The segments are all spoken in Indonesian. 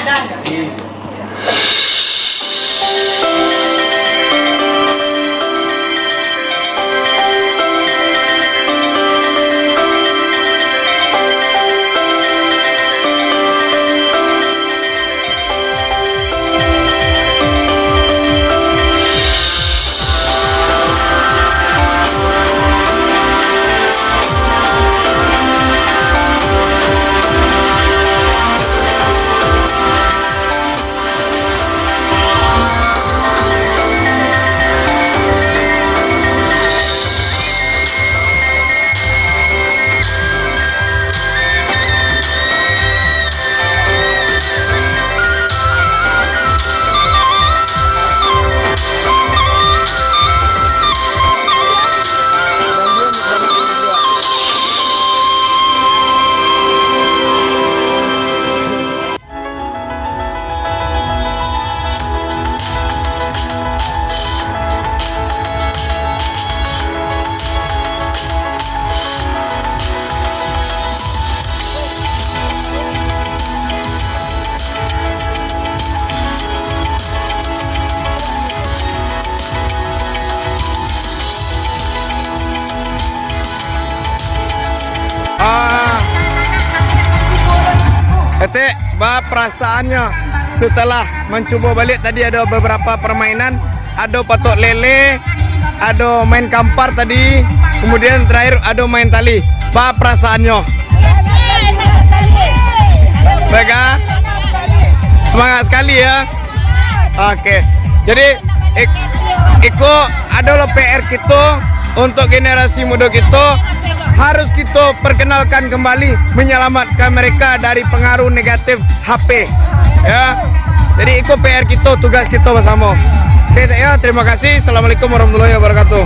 ada. Ete, perasaannya setelah mencoba balik tadi ada beberapa permainan, ada patok lele, ada main kampar tadi, kemudian terakhir ada main tali. Perasaannya? Baga? Semangat sekali ya. Oke. Jadi Iko adalah PR kita untuk generasi muda kita. Harus kita perkenalkan kembali, menyelamatkan mereka dari pengaruh negatif HP ya. Jadi itu PR kita, tugas kita bersama. Oke ya, terima kasih. Assalamualaikum warahmatullahi wabarakatuh.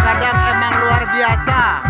Kadang emang luar biasa.